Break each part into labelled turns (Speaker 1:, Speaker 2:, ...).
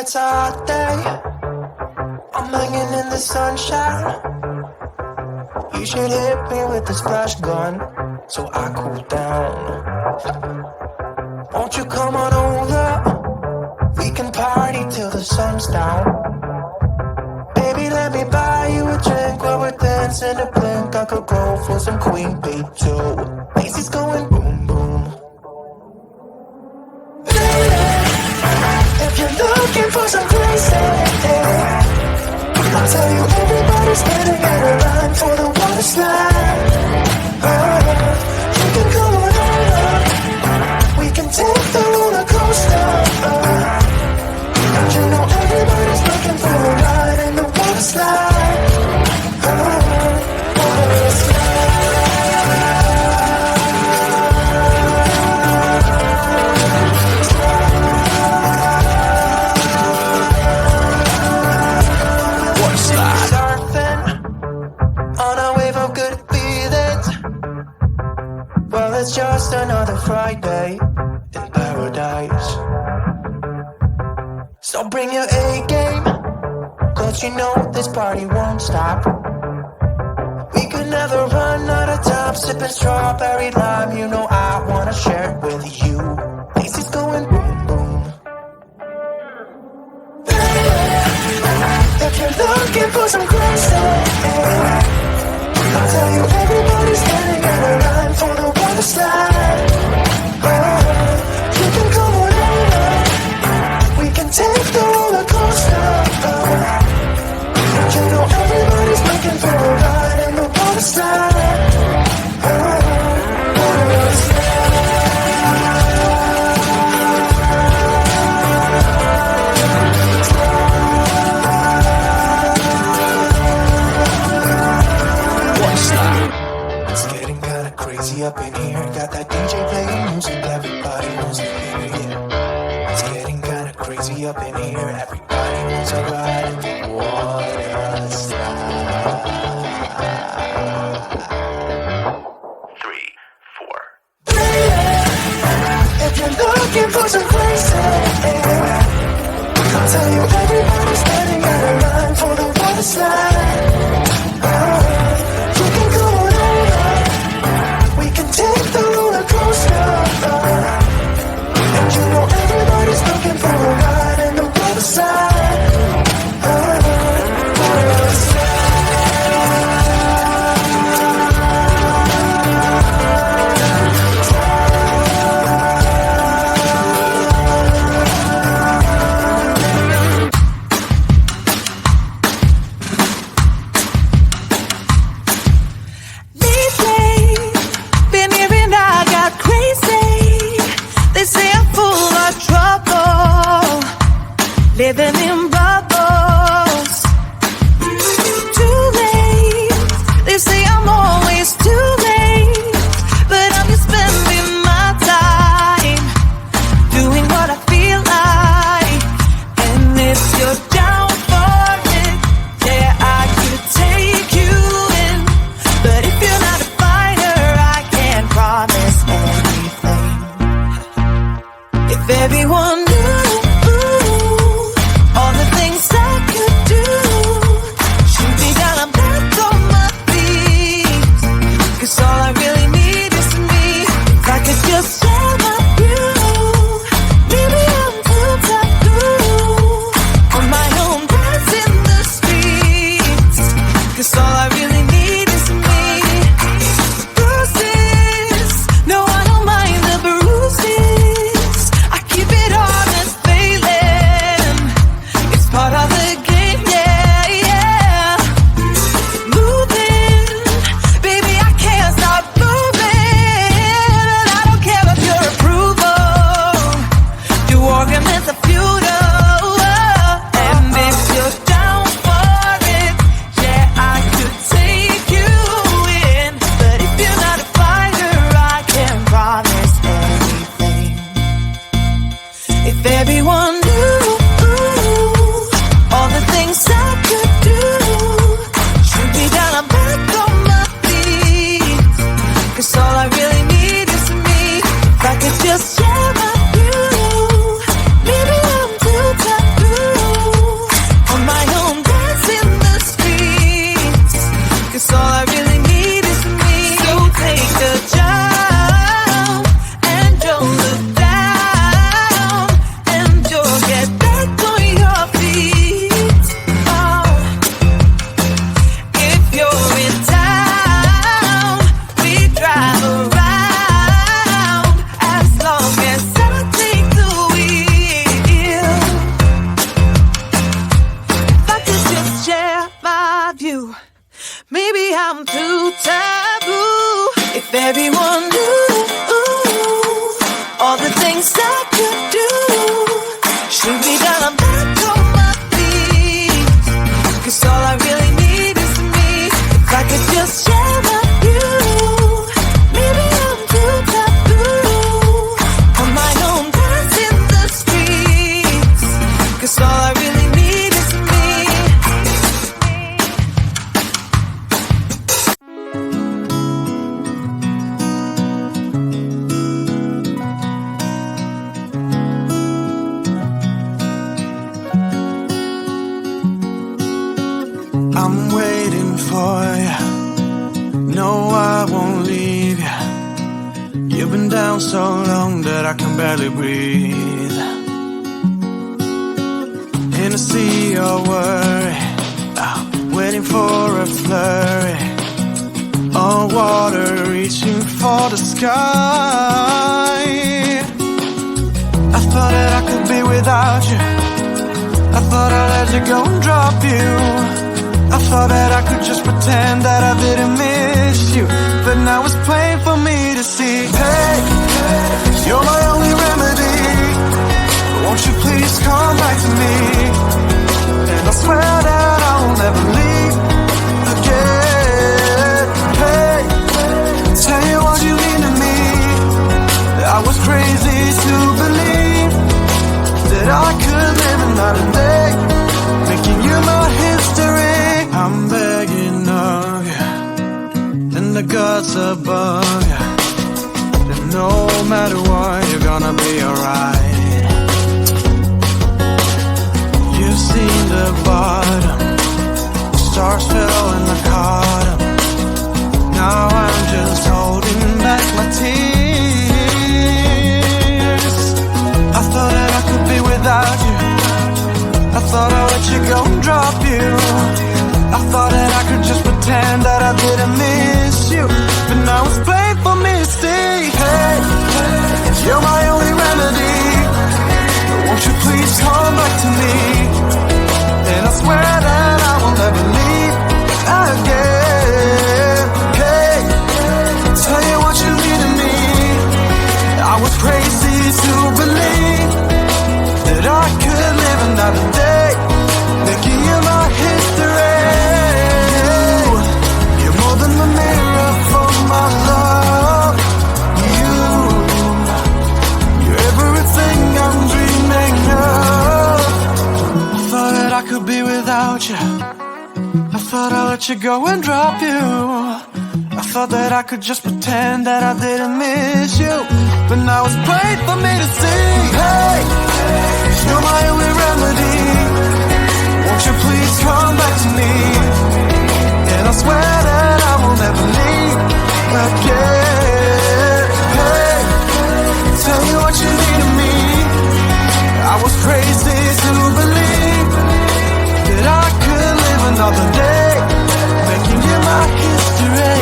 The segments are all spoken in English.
Speaker 1: it's a hot day, I'm hanging in the sunshine. You should hit me with the splash gun so I cool down. Won't you come on over? We can party till the sun's down. Baby, let me buy you a drink while we're dancing a blink. I could go for some Queen Bee too. Macy's going boom boom. Baby, if you're looking for some crazy, I'll tell you everybody's standing in a line for the water slide. You can come on over, we can take the roller coaster. And you know everybody's looking for a ride in the water slide. Water slide. Water slide. Surfing on a wave of good feelings. Well, it's just another Friday in paradise. So bring your A-game, cause you know this party won't stop. We could never run out of time, sipping strawberry lime. You know I wanna share it with you. Macy's going boom boom. If you're looking for some crazy, I'll tell you everybody's standing in a line for the water slide. You can come on over, we can take the roller coaster. You know everybody's looking for a ride in the water slide. Water slide. It's getting kinda crazy up in here. Got that DJ playing music, everybody wants to hear it. It's getting kinda crazy up in here. Everybody wants to ride in the water slide. 3, 4. If you're looking for some crazy, I'll tell you everybody's standing in a line for the water slide. You can go on over, we can take the roller coaster. And you know everybody's looking for a ride in the water slide. Water slide.
Speaker 2: Living in bubbles. Too late. They say I'm always too late, but I'm just spending my time doing what I feel like. And if you're down for it, yeah, I could take you in. But if you're not a fighter, I can't promise anything. If everyone knew all the things I Maybe I'm too taboo. If everyone knew all the things I could do, shoot me down, I'm back on my feet. 'Cause all I really need is me. If I could just share my view. Maybe I'm too taboo. On my own dance in the streets. 'Cause all I really need is me.
Speaker 1: I'm waiting for you. No, I won't leave you. You've been down so long that I can barely breathe. In a sea of worry, waiting for a flurry. All water reaching for the sky. I thought that I could be without you. I thought I'd let you go and drop you. I thought that I could just pretend that I didn't miss you. But now it's plain for me to see. Hey, you're my only remedy. Won't you please come back to me? And I swear that I will never leave again. Hey, tell you what you mean to me. I was crazy to believe that I could live another day, making you my history. I'm begging of you, and the gods above you, that no matter what, you're gonna be alright. You've seen the bottom, stars fell and I caught 'em. Now I'm just holding back my tears. I thought that I could be without you. I thought I'd let you go and drop you. I thought that I could just pretend that I didn't miss you. But now it's plain for me to see. Hey, you're my only remedy. Won't you please come back to me? And I swear that I will never leave again. Hey, tell you what you mean to me. I was crazy to believe that I could live another day, making you my history. You're more than the mirror for my love. You're everything I'm dreaming of. I thought that I could be without you. I thought I'd let you go and drop you. I thought that I could just pretend that I didn't miss you. But now it's plain for me to see. Hey, you're my only remedy. Won't you please come back to me? And I swear that I will never leave again. Hey, tell me what you need of me. I was crazy to believe that I could live another day, making you my history.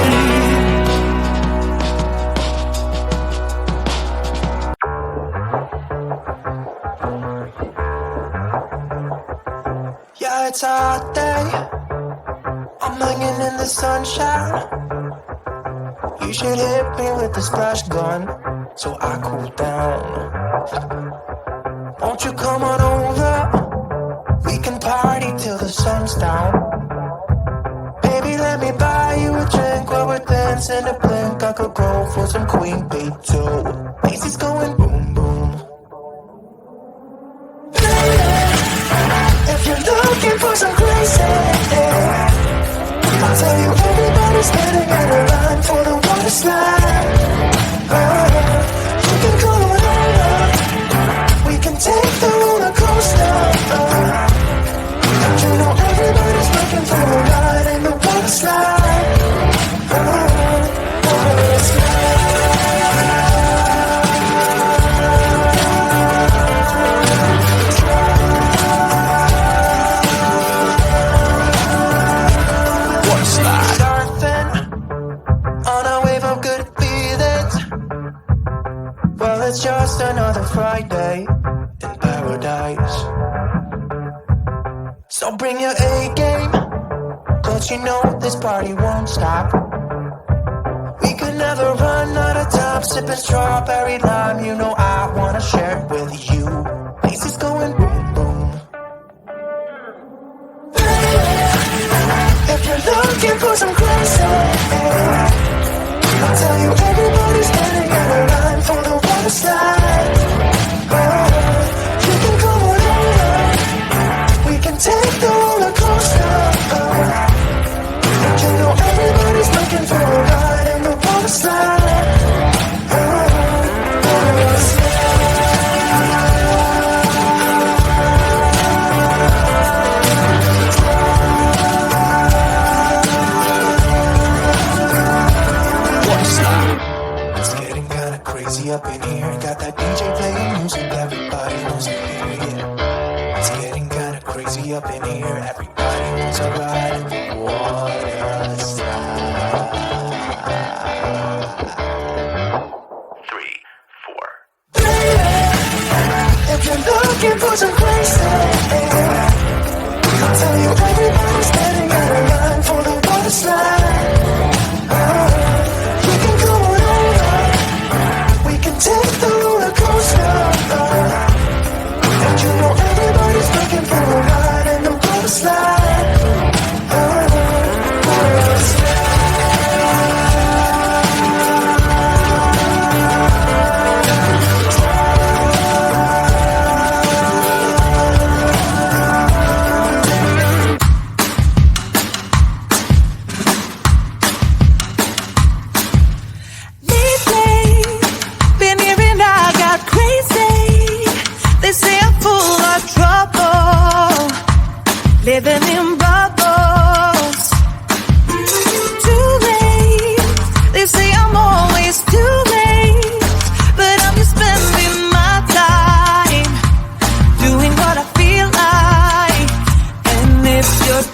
Speaker 1: Yeah, it's a hot day. I'm hanging in the sunshine. You should hit me with the splash gun so I cool down. Won't you come on over? We can party till the sun's down. Baby, let me buy you a drink while we're dancing a blink. I could go for some Queen Bee too. Macy's going boom boom. If you're looking for some crazy, I'll tell you everybody's getting in a line for the water slide. You can come on over. We can take the roller coaster. And you know everybody's looking for a ride in the water slide. Water slide. Surfing on a wave of good feelings. Well, it's just another Friday in paradise. So bring your A game, 'cause but you know this party won't stop. We could never run out of time, sipping strawberry lime. You know I wanna share it with you. Faces going boom, boom. If you're looking for some crazy, I'll tell you everybody's standing in a line for the water slide. You can come on over, we can take the roller coaster. You know everybody's looking for a ride in the water slide. It's getting kinda crazy up in here. Got that DJ playing music, everybody wants to hear it. It's getting kinda crazy up in here. Everybody wants to ride in the water slide. 3, 4. If you're looking for some crazy, I'll tell you everybody's standing in a line for the water slide. You can come on over, we can take the roller coaster. And you know everybody's looking for a ride in the water slide. Water slide.
Speaker 2: Living in bubbles. Too late. They say I'm always too late, but I'm just spending my time doing what I feel like. And if you're